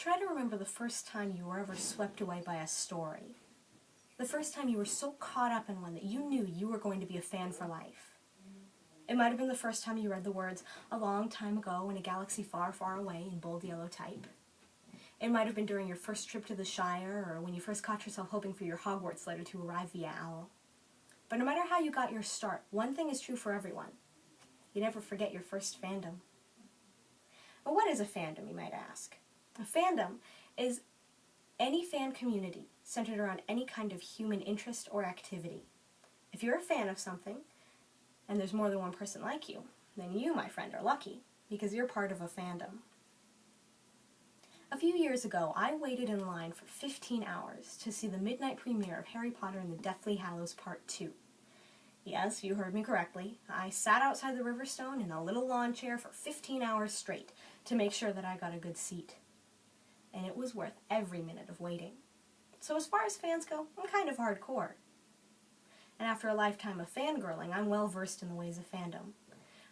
Try to remember the first time you were ever swept away by a story. The first time you were so caught up in one that you knew you were going to be a fan for life. It might have been the first time you read the words, "A long time ago in a galaxy far, far away," in bold yellow type. It might have been during your first trip to the Shire, or when you first caught yourself hoping for your Hogwarts letter to arrive via owl. But no matter how you got your start, one thing is true for everyone. You never forget your first fandom. Well, what is a fandom, you might ask? A fandom is any fan community centered around any kind of human interest or activity. If you're a fan of something, and there's more than one person like you, then you, my friend, are lucky, because you're part of a fandom. A few years ago, I waited in line for 15 hours to see the midnight premiere of Harry Potter and the Deathly Hallows Part 2. Yes, you heard me correctly. I sat outside the Riverstone in a little lawn chair for 15 hours straight to make sure that I got a good seat. And it was worth every minute of waiting. So as far as fans go, I'm kind of hardcore. And after a lifetime of fangirling, I'm well versed in the ways of fandom.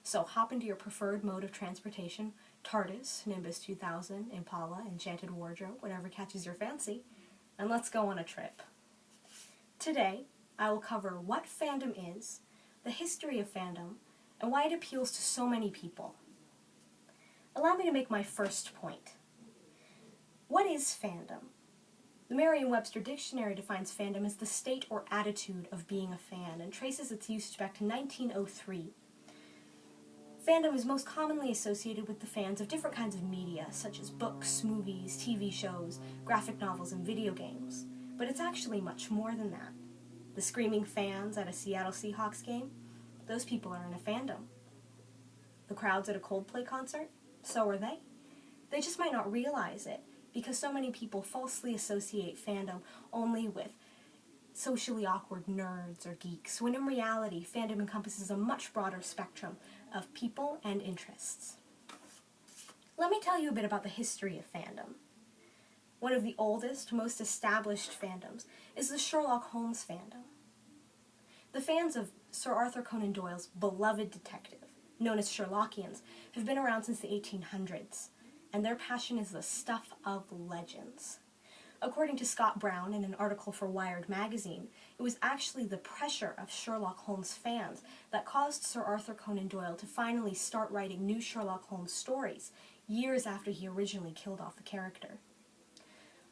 So hop into your preferred mode of transportation, TARDIS, Nimbus 2000, Impala, Enchanted Wardrobe, whatever catches your fancy, and let's go on a trip. Today, I will cover what fandom is, the history of fandom, and why it appeals to so many people. Allow me to make my first point. What is fandom? The Merriam-Webster Dictionary defines fandom as the state or attitude of being a fan and traces its usage back to 1903. Fandom is most commonly associated with the fans of different kinds of media, such as books, movies, TV shows, graphic novels, and video games. But it's actually much more than that. The screaming fans at a Seattle Seahawks game, those people are in a fandom. The crowds at a Coldplay concert, so are they. They just might not realize it, because so many people falsely associate fandom only with socially awkward nerds or geeks, when in reality, fandom encompasses a much broader spectrum of people and interests. Let me tell you a bit about the history of fandom. One of the oldest, most established fandoms is the Sherlock Holmes fandom. The fans of Sir Arthur Conan Doyle's beloved detective, known as Sherlockians, have been around since the 1800s. And their passion is the stuff of legends. According to Scott Brown in an article for Wired magazine, it was actually the pressure of Sherlock Holmes fans that caused Sir Arthur Conan Doyle to finally start writing new Sherlock Holmes stories, years after he originally killed off the character.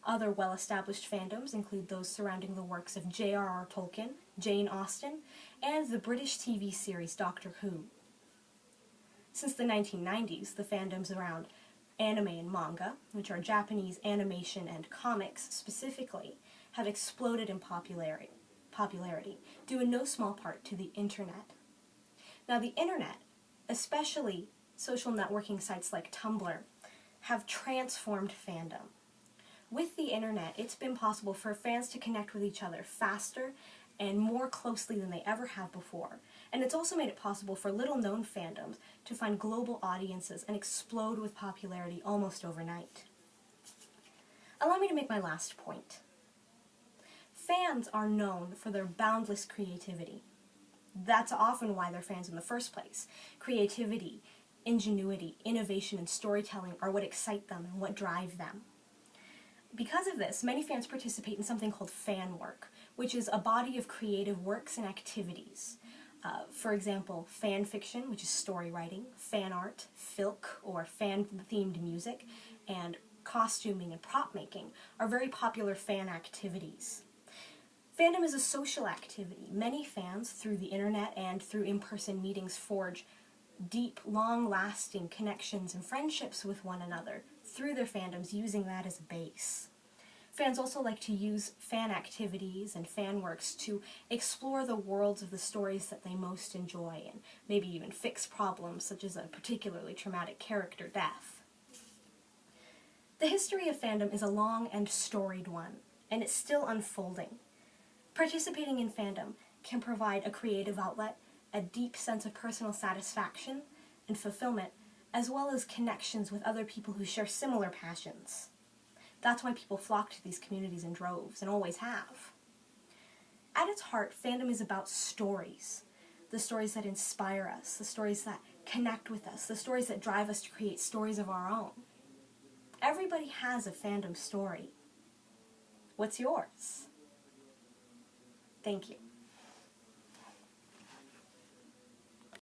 Other well-established fandoms include those surrounding the works of J.R.R. Tolkien, Jane Austen, and the British TV series Doctor Who. Since the 1990s, the fandoms around anime and manga, which are Japanese animation and comics specifically, have exploded in popularity, due in no small part to the internet. Now the internet, especially social networking sites like Tumblr, have transformed fandom. With the internet, it's been possible for fans to connect with each other faster and more closely than they ever have before. And it's also made it possible for little-known fandoms to find global audiences and explode with popularity almost overnight. Allow me to make my last point. Fans are known for their boundless creativity. That's often why they're fans in the first place. Creativity, ingenuity, innovation, and storytelling are what excite them and what drive them. Because of this, many fans participate in something called fan work, which is a body of creative works and activities. For example, fan fiction, which is story writing, fan art, filk, or fan-themed music, and costuming and prop making are very popular fan activities. Fandom is a social activity. Many fans, through the internet and through in-person meetings, forge deep, long-lasting connections and friendships with one another through their fandoms, using that as a base. Fans also like to use fan activities and fan works to explore the worlds of the stories that they most enjoy and maybe even fix problems such as a particularly traumatic character death. The history of fandom is a long and storied one, and it's still unfolding. Participating in fandom can provide a creative outlet, a deep sense of personal satisfaction and fulfillment, as well as connections with other people who share similar passions. That's why people flock to these communities in droves, and always have. At its heart, fandom is about stories. The stories that inspire us, the stories that connect with us, the stories that drive us to create stories of our own. Everybody has a fandom story. What's yours? Thank you.